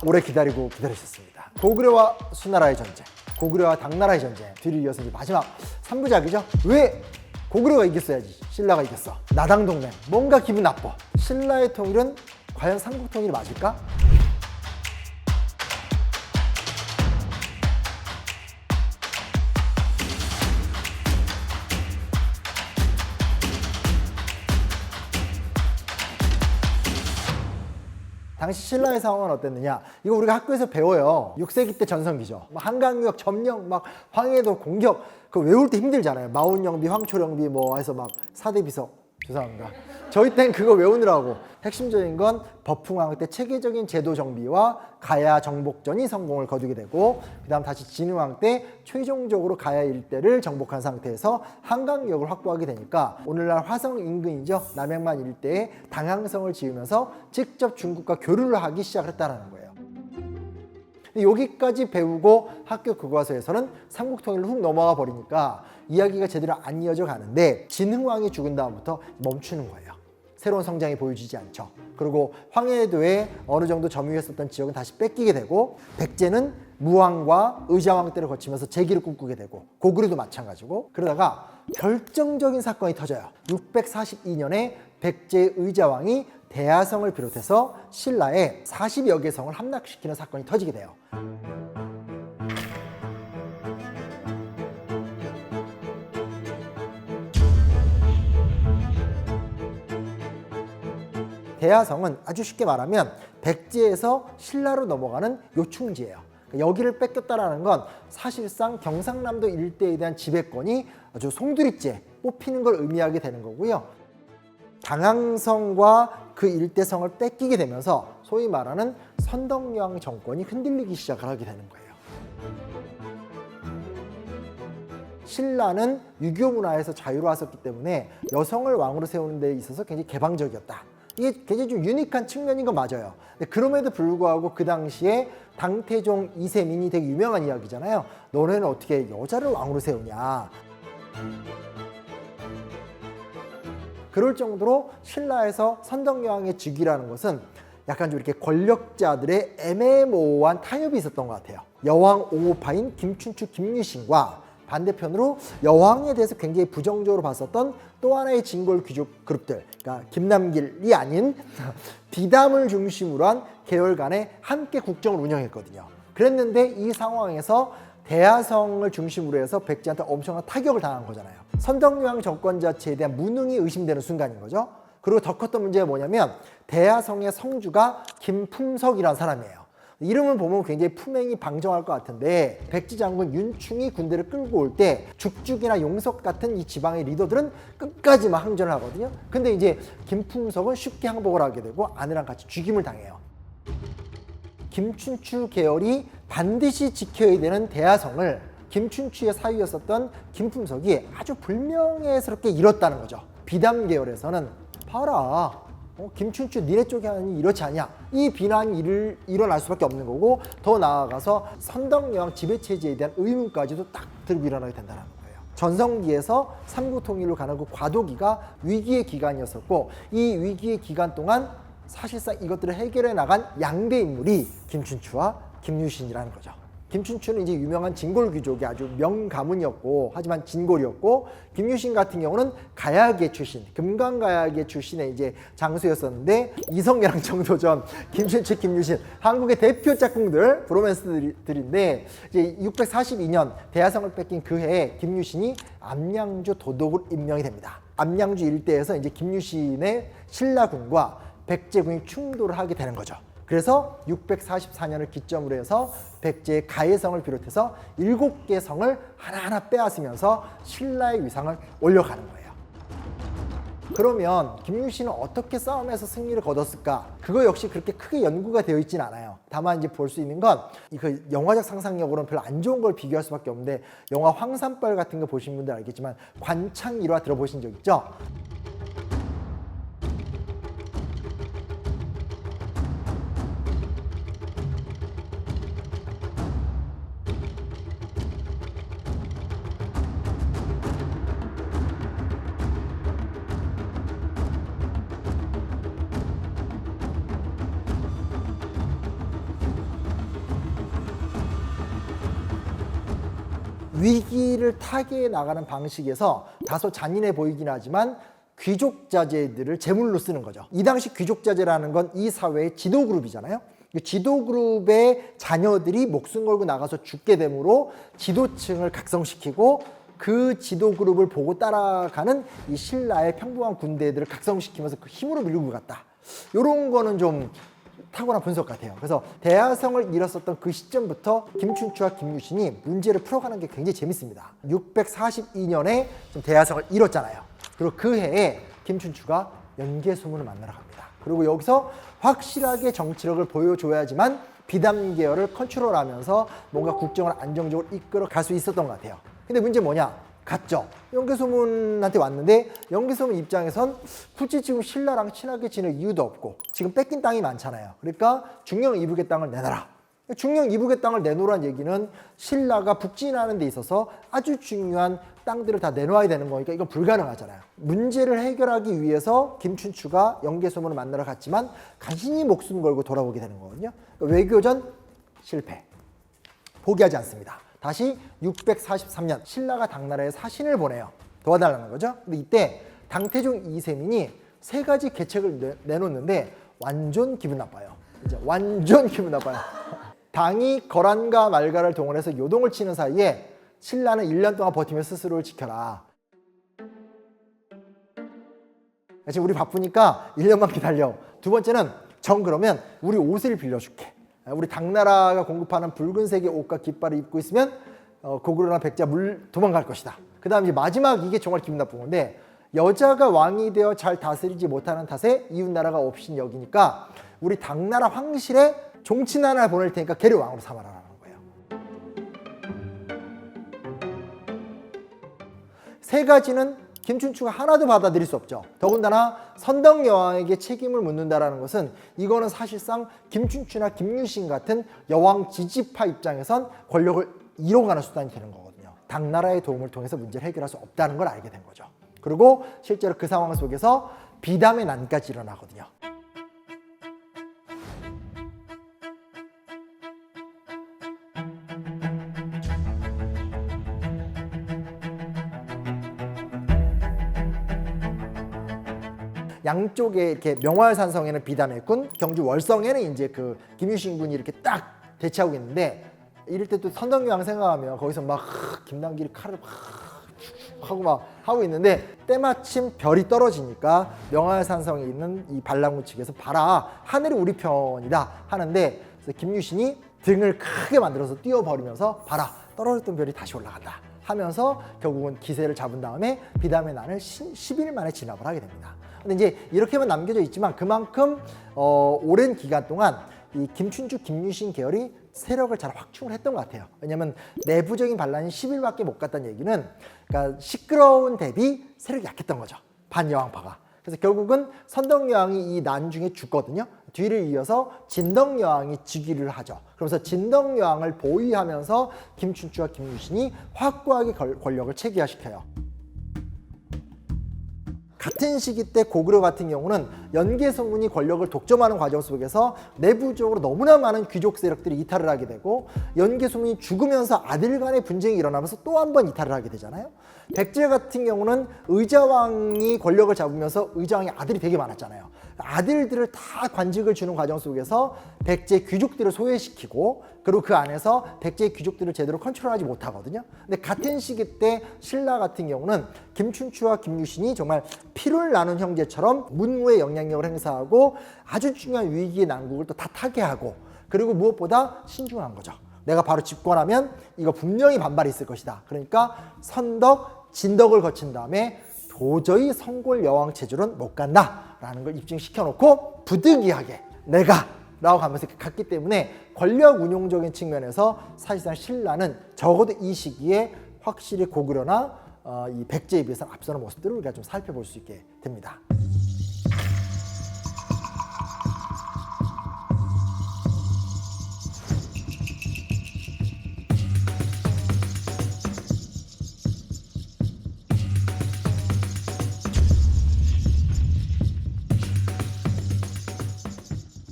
오래 기다리셨습니다. 고구려와 수나라의 전쟁, 고구려와 당나라의 전쟁, 뒤를 이어서 이제 마지막 3부작이죠. 왜 고구려가 이겼어야지 신라가 이겼어? 나당 동맹, 뭔가 기분 나빠. 신라의 통일은 과연 삼국 통일이 맞을까? 당시 신라의 상황은 어땠느냐? 이거 우리가 학교에서 배워요. 6세기 때 전성기죠. 한강유역 점령, 황해도 공격, 그거 외울 때 힘들잖아요. 마운영비, 황초령비 해서 4대 비석. 죄송합니다. 저희 땐 그거 외우느라고. 핵심적인 건 버풍왕 때 체계적인 제도 정비와 가야 정복전이 성공을 거두게 되고, 그 다음 다시 진흥왕 때 최종적으로 가야 일대를 정복한 상태에서 한강유역을 확보하게 되니까 오늘날 화성 인근이죠. 남양만 일대에 당항성을 지으면서 직접 중국과 교류를 하기 시작했다는 거예요. 여기까지 배우고 학교 교과서에서는 삼국통일로 훅 넘어가 버리니까 이야기가 제대로 안 이어져 가는데, 진흥왕이 죽은 다음부터 멈추는 거예요. 새로운 성장이 보여지지 않죠. 그리고 황해도에 어느 정도 점유했었던 지역은 다시 뺏기게 되고, 백제는 무왕과 의자왕 때를 거치면서 재기를 꿈꾸게 되고, 고구려도 마찬가지고, 그러다가 결정적인 사건이 터져요. 642년에 백제의 의자왕이 대하성을 비롯해서 신라의 40여 개 성을 함락시키는 사건이 터지게 돼요. 대하성은 아주 쉽게 말하면 백제에서 신라로 넘어가는 요충지예요. 여기를 뺏겼다는 건 사실상 경상남도 일대에 대한 지배권이 아주 송두리째 뽑히는 걸 의미하게 되는 거고요. 당항성과 그 일대성을 뺏기게 되면서 소위 말하는 선덕여왕 정권이 흔들리기 시작을 하게 되는 거예요. 신라는 유교 문화에서 자유로웠었기 때문에 여성을 왕으로 세우는 데 있어서 굉장히 개방적이었다. 이게 굉장히 좀 유니크한 측면인 건 맞아요. 근데 그럼에도 불구하고 그 당시에 당태종 이세민이 되게 유명한 이야기잖아요. 너네는 어떻게 여자를 왕으로 세우냐. 그럴 정도로 신라에서 선덕여왕의 즉위라는 것은 약간 좀 이렇게 권력자들의 애매모호한 타협이 있었던 것 같아요. 여왕 옹호파인 김춘추, 김유신과 반대편으로 여왕에 대해서 굉장히 부정적으로 봤었던 또 하나의 진골 귀족 그룹들, 그러니까 김남길이 아닌 비담을 중심으로 한 계열 간에 함께 국정을 운영했거든요. 그랬는데 이 상황에서 대하성을 중심으로 해서 백제한테 엄청난 타격을 당한 거잖아요. 선덕여왕 정권 자체에 대한 무능이 의심되는 순간인 거죠. 그리고 더 컸던 문제가 뭐냐면 대하성의 성주가 김품석이라는 사람이에요. 이름을 보면 굉장히 품행이 방정할 것 같은데, 백제 장군 윤충이 군대를 끌고 올 때 죽죽이나 용석 같은 이 지방의 리더들은 끝까지 항전을 하거든요. 근데 이제 김품석은 쉽게 항복을 하게 되고 아내랑 같이 죽임을 당해요. 김춘추 계열이 반드시 지켜야 되는 대하성을 김춘추의 사위였었던 김품석이 아주 불명예스럽게 잃었다는 거죠. 비담 계열에서는 봐라, 김춘추 니네 쪽이 하니 이렇지 않냐, 이 비난이 일어날 수밖에 없는 거고, 더 나아가서 선덕여왕 지배체제에 대한 의문까지도 딱 들고 일어나게 된다는 거예요. 전성기에서 삼국통일로 가는 그 과도기가 위기의 기간이었었고, 이 위기의 기간 동안 사실상 이것들을 해결해 나간 양대 인물이 김춘추와 김유신이라는 거죠. 김춘추는 이제 유명한 진골 귀족이 아주 명가문이었고, 하지만 진골이었고, 김유신 같은 경우는 가야계 출신, 금강가야계 출신의 이제 장수였었는데, 이성계랑 정도전, 김춘추, 김유신, 한국의 대표 짝꿍들, 브로맨스들인데, 이제 642년 대하성을 뺏긴 그 해에 김유신이 암양주 도독으로 임명이 됩니다. 암양주 일대에서 이제 김유신의 신라군과 백제군이 충돌을 하게 되는 거죠. 그래서 644년을 기점으로 해서 백제의 가해성을 비롯해서 7개 성을 하나하나 빼앗으면서 신라의 위상을 올려가는 거예요. 그러면 김유신은 어떻게 싸움에서 승리를 거뒀을까? 그거 역시 그렇게 크게 연구가 되어 있진 않아요. 다만 이제 볼 수 있는 건 그 영화적 상상력으로는 별로 안 좋은 걸 비교할 수밖에 없는데, 영화 황산벌 같은 거 보신 분들 알겠지만 관창 일화 들어보신 적 있죠? 위기를 타개해 나가는 방식에서 다소 잔인해 보이긴 하지만 귀족 자제들을 제물로 쓰는 거죠. 이 당시 귀족 자제라는 건 이 사회의 지도 그룹이잖아요. 지도 그룹의 자녀들이 목숨 걸고 나가서 죽게 되므로 지도층을 각성시키고 그 지도 그룹을 보고 따라가는 이 신라의 평범한 군대들을 각성시키면서 그 힘으로 밀고 갔다. 이런 거는 좀 탁월한 분석 같아요. 그래서 대하성을 잃었었던 그 시점부터 김춘추와 김유신이 문제를 풀어가는 게 굉장히 재밌습니다. 642년에 좀 대하성을 잃었잖아요. 그리고 그 해에 김춘추가 연개소문을 만나러 갑니다. 그리고 여기서 확실하게 정치력을 보여줘야지만 비담 계열을 컨트롤하면서 뭔가 국정을 안정적으로 이끌어 갈 수 있었던 것 같아요. 근데 문제 뭐냐? 갔죠. 연개소문한테 왔는데 연개소문 입장에선 굳이 지금 신라랑 친하게 지낼 이유도 없고 지금 뺏긴 땅이 많잖아요. 그러니까 중령 이북의 땅을 내놔라. 중령 이북의 땅을 내놓으라는 얘기는 신라가 북진하는 데 있어서 아주 중요한 땅들을 다 내놓아야 되는 거니까 이건 불가능하잖아요. 문제를 해결하기 위해서 김춘추가 연개소문을 만나러 갔지만 간신히 목숨 걸고 돌아오게 되는 거거든요. 외교전 실패. 포기하지 않습니다. 다시 643년 신라가 당나라에 사신을 보내요. 도와달라는 거죠. 근데 이때 당태종 이세민이 세 가지 계책을 내놓는데 완전 기분 나빠요. 이제 완전 기분 나빠요. 당이 거란과 말가를 동원해서 요동을 치는 사이에 신라는 1년 동안 버티며 스스로를 지켜라. 지금 우리 바쁘니까 1년만 기다려. 두 번째는 정 그러면 우리 옷을 빌려줄게. 우리 당나라가 공급하는 붉은색의 옷과 깃발을 입고 있으면 고구려나 백자 도망갈 것이다. 그 다음 이제 마지막 이게 정말 기분 나쁜 건데 여자가 왕이 되어 잘 다스리지 못하는 탓에 이웃나라가 없인 여기니까 우리 당나라 황실에 종친 하나 보낼 테니까 걔를 왕으로 삼아라라는 거예요. 세 가지는 김춘추가 하나도 받아들일 수 없죠. 더군다나 선덕여왕에게 책임을 묻는다는 것은 이거는 사실상 김춘추나 김유신 같은 여왕 지지파 입장에선 권력을 잃어가는 수단이 되는 거거든요. 당나라의 도움을 통해서 문제를 해결할 수 없다는 걸 알게 된 거죠. 그리고 실제로 그 상황 속에서 비담의 난까지 일어나거든요. 양쪽에 이렇게 명화산성에는 비담의 군, 경주 월성에는 이제 그 김유신 군이 이렇게 딱 대치하고 있는데 이럴 때 또 선덕여왕 생각하면 거기서 막 김남길이 칼을 막 하고 막 하고 있는데 때마침 별이 떨어지니까 명화산성에 있는 이 반란군 측에서 봐라 하늘이 우리 편이다 하는데 그래서 김유신이 등을 크게 만들어서 띄워버리면서 봐라 떨어졌던 별이 다시 올라간다 하면서 결국은 기세를 잡은 다음에 비담의 난을 10일 만에 진압을 하게 됩니다. 근데 이제 이렇게만 남겨져 있지만 그만큼 오랜 기간 동안 이 김춘추, 김유신 계열이 세력을 잘 확충을 했던 것 같아요. 왜냐하면 내부적인 반란이 10일밖에 못 갔다는 얘기는 그러니까 시끄러운 대비 세력이 약했던 거죠. 반여왕파가. 그래서 결국은 선덕여왕이 이 난 중에 죽거든요. 뒤를 이어서 진덕여왕이 즉위를 하죠. 그러면서 진덕여왕을 보위하면서 김춘추와 김유신이 확고하게 권력을 체계화시켜요. 같은 시기 때 고구려 같은 경우는 연개소문이 권력을 독점하는 과정 속에서 내부적으로 너무나 많은 귀족 세력들이 이탈을 하게 되고 연개소문이 죽으면서 아들 간의 분쟁이 일어나면서 또 한 번 이탈을 하게 되잖아요. 백제 같은 경우는 의자왕이 권력을 잡으면서 의자왕의 아들이 되게 많았잖아요. 아들들을 다 관직을 주는 과정 속에서 백제 귀족들을 소외시키고 그리고 그 안에서 백제 귀족들을 제대로 컨트롤하지 못하거든요. 근데 같은 시기 때 신라 같은 경우는 김춘추와 김유신이 정말 피를 나눈 형제처럼 문무의 영향력을 행사하고 아주 중요한 위기의 난국을 또 다 타개하고 그리고 무엇보다 신중한 거죠. 내가 바로 집권하면 이거 분명히 반발이 있을 것이다. 그러니까 선덕, 진덕을 거친 다음에 도저히 성골 여왕 체제로는 못 간다라는 걸 입증시켜 놓고 부득이하게 내가 라고 하면서 갔기 때문에 권력 운용적인 측면에서 사실상 신라는 적어도 이 시기에 확실히 고구려나 이 백제에 비해서 앞서는 모습들을 우리가 좀 살펴볼 수 있게 됩니다.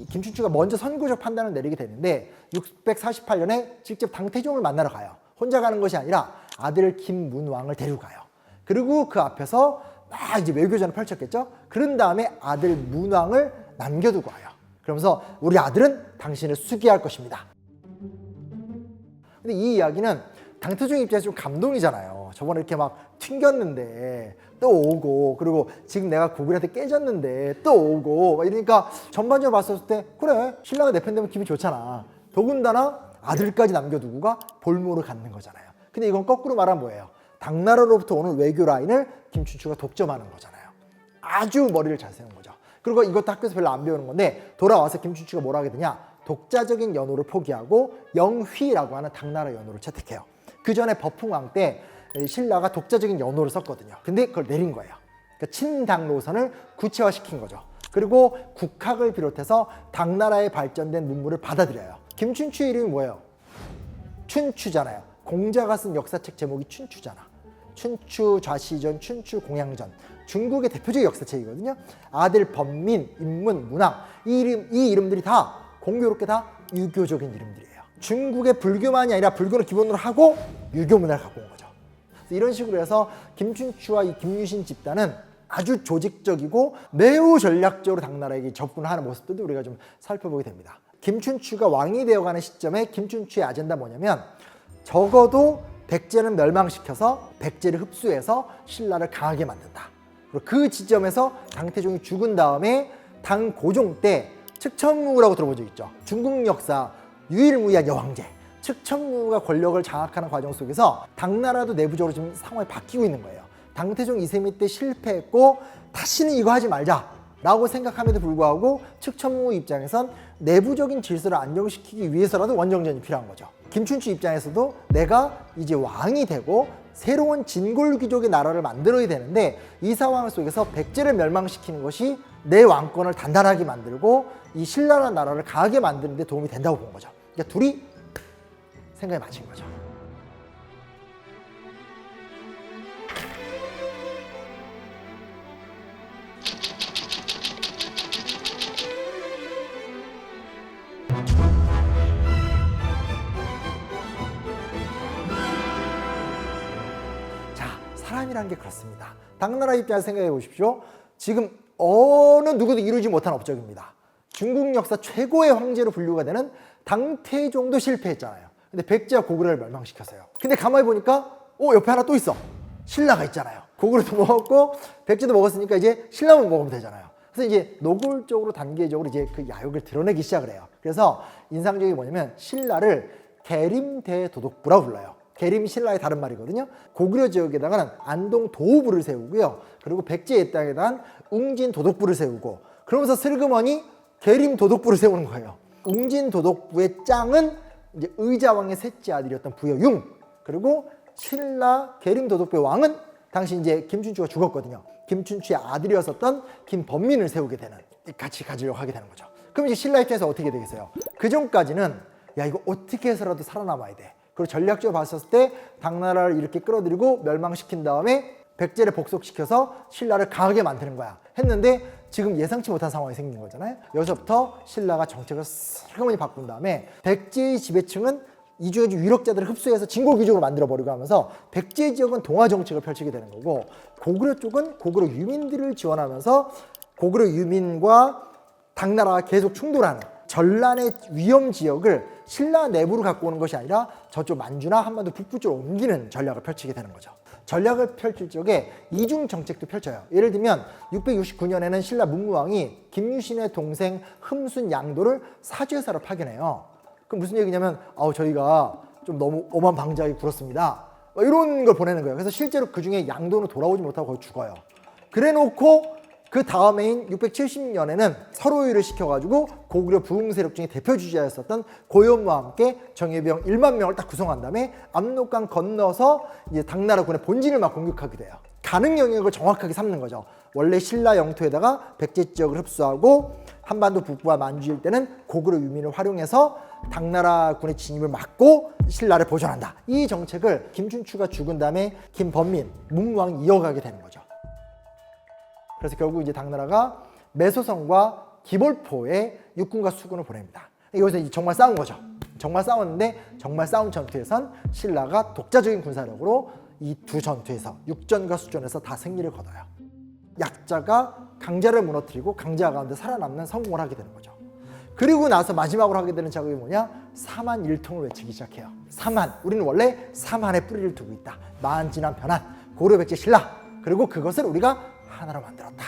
김춘추가 먼저 선구적 판단을 내리게 되는데 648년에 직접 당태종을 만나러 가요. 혼자 가는 것이 아니라 아들 김문왕을 데리고 가요. 그리고 그 앞에서 막 이제 외교전을 펼쳤겠죠. 그런 다음에 아들 문왕을 남겨두고 와요. 그러면서 우리 아들은 당신을 수기할 것입니다. 근데 이 이야기는 당태종 입장에서 좀 감동이잖아요. 저번에 이렇게 막 튕겼는데 또 오고, 그리고 지금 내가 고구려한테 깨졌는데 또 오고, 막 이러니까 전반적으로 봤을 때 그래, 신라가 내 편 되면 기분이 좋잖아. 더군다나 아들까지 남겨두고가 볼모를 갖는 거잖아요. 근데 이건 거꾸로 말하면 뭐예요? 당나라로부터 오는 외교 라인을 김춘추가 독점하는 거잖아요. 아주 머리를 잘 세운 거죠. 그리고 이것도 학교에서 별로 안 배우는 건데, 돌아와서 김춘추가 뭐라 하게 되냐, 독자적인 연호를 포기하고 영휘라고 하는 당나라 연호를 채택해요. 그 전에 버풍왕 때 신라가 독자적인 연호를 썼거든요. 근데 그걸 내린 거예요. 그러니까 친당 노선을 구체화시킨 거죠. 그리고 국학을 비롯해서 당나라에 발전된 문물을 받아들여요. 김춘추의 이름이 뭐예요? 춘추잖아요. 공자가 쓴 역사책 제목이 춘추잖아. 춘추 좌시전, 춘추 공양전. 중국의 대표적인 역사책이거든요. 아들 범민, 인문, 문왕, 이 이름들이 다 공교롭게 다 유교적인 이름들이에요. 중국의 불교만이 아니라 불교를 기본으로 하고 유교 문화를 갖고 온 거죠. 이런 식으로 해서 김춘추와 이 김유신 집단은 아주 조직적이고 매우 전략적으로 당나라에게 접근하는 모습들도 우리가 좀 살펴보게 됩니다. 김춘추가 왕이 되어가는 시점에 김춘추의 아젠다 뭐냐면, 적어도 백제는 멸망시켜서 백제를 흡수해서 신라를 강하게 만든다. 그리고 그 지점에서 당태종이 죽은 다음에 당고종 때 측천무라고 들어본 적 있죠. 중국 역사 유일무이한 여왕제 측천무가 권력을 장악하는 과정 속에서 당나라도 내부적으로 지금 상황이 바뀌고 있는 거예요. 당태종 이세미 때 실패했고 다시는 이거 하지 말자라고 생각함에도 불구하고 측천무 입장에선 내부적인 질서를 안정시키기 위해서라도 원정전이 필요한 거죠. 김춘추 입장에서도 내가 이제 왕이 되고 새로운 진골귀족의 나라를 만들어야 되는데, 이 상황 속에서 백제를 멸망시키는 것이 내 왕권을 단단하게 만들고 이 신라라는 나라를 강하게 만드는 데 도움이 된다고 본 거죠. 그러니까 둘이 생각이 맞은 거죠. 사람이란 게 그렇습니다. 당나라 입장에서 생각해 보십시오. 지금 어느 누구도 이루지 못한 업적입니다. 중국 역사 최고의 황제로 분류가 되는 당태종도 실패했잖아요. 근데 백제와 고구려를 멸망시켰어요. 근데 가만히 보니까 옆에 하나 또 있어. 신라가 있잖아요. 고구려도 먹었고 백제도 먹었으니까 이제 신라만 먹으면 되잖아요. 그래서 이제 노골적으로 단계적으로 이제 그 야욕을 드러내기 시작을 해요. 그래서 인상적인 게 뭐냐면, 신라를 계림대도독부라고 불러요. 계림이 신라의 다른 말이거든요. 고구려 지역에다가는 안동 도읍부를 세우고요. 그리고 백제의 땅에다가 웅진 도독부를 세우고, 그러면서 슬그머니 계림 도독부를 세우는 거예요. 웅진 도독부의 짱은 이제 의자왕의 셋째 아들이었던 부여융, 그리고 신라 계림 도독부의 왕은 당시 이제 김춘추가 죽었거든요. 김춘추의 아들이었었던 김범민을 세우게 되는, 같이 가지려고 하게 되는 거죠. 그럼 이제 신라 입장에서 어떻게 되겠어요? 그 전까지는 야, 이거 어떻게 해서라도 살아남아야 돼. 그리고 전략적으로 봤을 때 당나라를 이렇게 끌어들이고 멸망시킨 다음에 백제를 복속시켜서 신라를 강하게 만드는 거야 했는데, 지금 예상치 못한 상황이 생긴 거잖아요. 여기서부터 신라가 정책을 슬그머니 바꾼 다음에 백제의 지배층은 이 중에 유력자들을 흡수해서 진골귀족으로 만들어버리고 하면서 백제 지역은 동화 정책을 펼치게 되는 거고, 고구려 쪽은 고구려 유민들을 지원하면서 고구려 유민과 당나라가 계속 충돌하는 전란의 위험 지역을 신라 내부로 갖고 오는 것이 아니라 저쪽 만주나 한반도 북부 쪽으로 옮기는 전략을 펼치게 되는 거죠. 전략을 펼칠 적에 이중 정책도 펼쳐요. 예를 들면 669년에는 신라 문무왕이 김유신의 동생 흠순 양도를 사죄사로 파견해요. 그럼 무슨 얘기냐면, 저희가 좀 너무 오만 방자하게 굴었습니다, 이런 걸 보내는 거예요. 그래서 실제로 그 중에 양도는 돌아오지 못하고 거의 죽어요. 그래 놓고 그 다음해인 670년에는 서로유를 시켜가지고 고구려 부흥 세력 중에 대표 주자였었던 고현무와 함께 정예병 1만 명을 딱 구성한 다음에 압록강 건너서 이제 당나라군의 본진을 막 공격하게 돼요. 가능 영역을 정확하게 삼는 거죠. 원래 신라 영토에다가 백제 지역을 흡수하고 한반도 북부와 만주 일대는 고구려 유민을 활용해서 당나라군의 진입을 막고 신라를 보존한다. 이 정책을 김춘추가 죽은 다음에 김범민, 문무왕이 이어가게 되는 거죠. 그래서 결국 이제 당나라가 매소성과 기볼포에 육군과 수군을 보냅니다. 여기서 이제 정말 싸운 거죠. 정말 싸웠는데 정말 싸운 전투에선 신라가 독자적인 군사력으로 이 두 전투에서 육전과 수전에서 다 승리를 거둬요. 약자가 강자를 무너뜨리고 강자 가운데 살아남는 성공을 하게 되는 거죠. 그리고 나서 마지막으로 하게 되는 작업이 뭐냐? 사만일통을 외치기 시작해요. 사만, 우리는 원래 사만의 뿌리를 두고 있다. 만진한 변한, 고려백제 신라, 그리고 그것을 우리가 하나로 만들었다.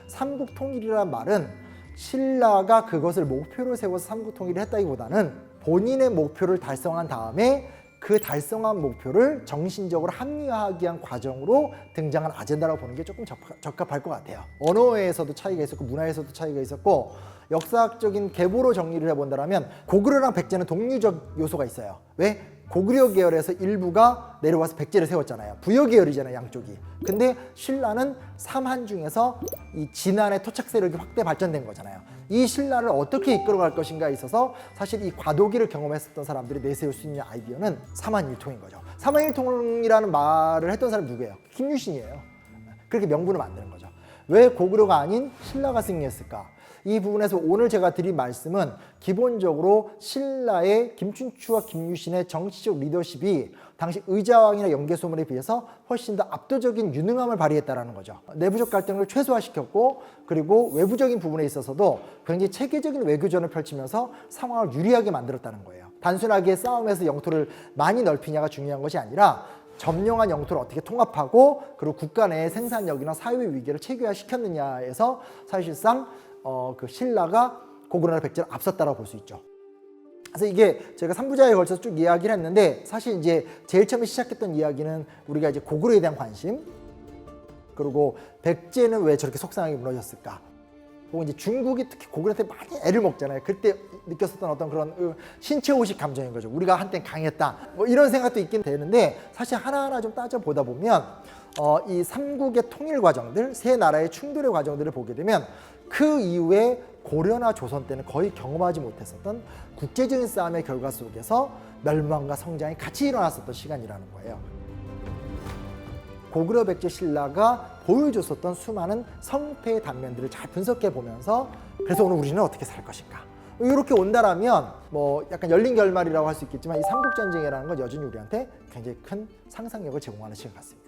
삼국통일이라는 말은 신라가 그것을 목표로 세워서 삼국통일을 했다기보다는 본인의 목표를 달성한 다음에 그 달성한 목표를 정신적으로 합리화하기 위한 과정으로 등장한 아젠다라고 보는 게 조금 적합할 것 같아요. 언어에서도 차이가 있었고 문화에서도 차이가 있었고 역사학적인 계보로 정리를 해본다면 고구려랑 백제는 동류적 요소가 있어요. 왜? 고구려 계열에서 일부가 내려와서 백제를 세웠잖아요. 부여 계열이잖아요, 양쪽이. 근데 신라는 삼한 중에서 이 진안의 토착 세력이 확대 발전된 거잖아요. 이 신라를 어떻게 이끌어갈 것인가에 있어서 사실 이 과도기를 경험했었던 사람들이 내세울 수 있는 아이디어는 사만일통인 거죠. 사만일통이라는 말을 했던 사람이 누구예요? 김유신이에요. 그렇게 명분을 만드는 거죠. 왜 고구려가 아닌 신라가 승리했을까? 이 부분에서 오늘 제가 드린 말씀은 기본적으로 신라의 김춘추와 김유신의 정치적 리더십이 당시 의자왕이나 영계소문에 비해서 훨씬 더 압도적인 유능함을 발휘했다는 거죠. 내부적 갈등을 최소화시켰고 그리고 외부적인 부분에 있어서도 굉장히 체계적인 외교전을 펼치면서 상황을 유리하게 만들었다는 거예요. 단순하게 싸움에서 영토를 많이 넓히냐가 중요한 것이 아니라 점령한 영토를 어떻게 통합하고 그리고 국가 내의 생산력이나 사회 위기를 체계화시켰느냐에서 사실상 그 신라가 고구려나 백제를 앞섰다라고 볼 수 있죠. 그래서 이게 제가 3부작에 걸쳐서 쭉 이야기를 했는데 사실 이제 제일 처음에 시작했던 이야기는 우리가 이제 고구려에 대한 관심, 그리고 백제는 왜 저렇게 속상하게 무너졌을까, 혹은 이제 중국이 특히 고구려한테 많이 애를 먹잖아요. 그때 느꼈었던 어떤 그런 신체호식 감정인 거죠. 우리가 한때 강했다, 뭐 이런 생각도 있긴 되는데 사실 하나하나 좀 따져보다 보면 이 삼국의 통일 과정들, 세 나라의 충돌의 과정들을 보게 되면 그 이후에 고려나 조선 때는 거의 경험하지 못했었던 국제적인 싸움의 결과 속에서 멸망과 성장이 같이 일어났었던 시간이라는 거예요. 고구려 백제 신라가 보여줬었던 수많은 성패의 단면들을 잘 분석해 보면서 그래서 오늘 우리는 어떻게 살 것인가, 이렇게 온다라면 뭐 약간 열린 결말이라고 할 수 있겠지만 이 삼국전쟁이라는 건 여전히 우리한테 굉장히 큰 상상력을 제공하는 시간 같습니다.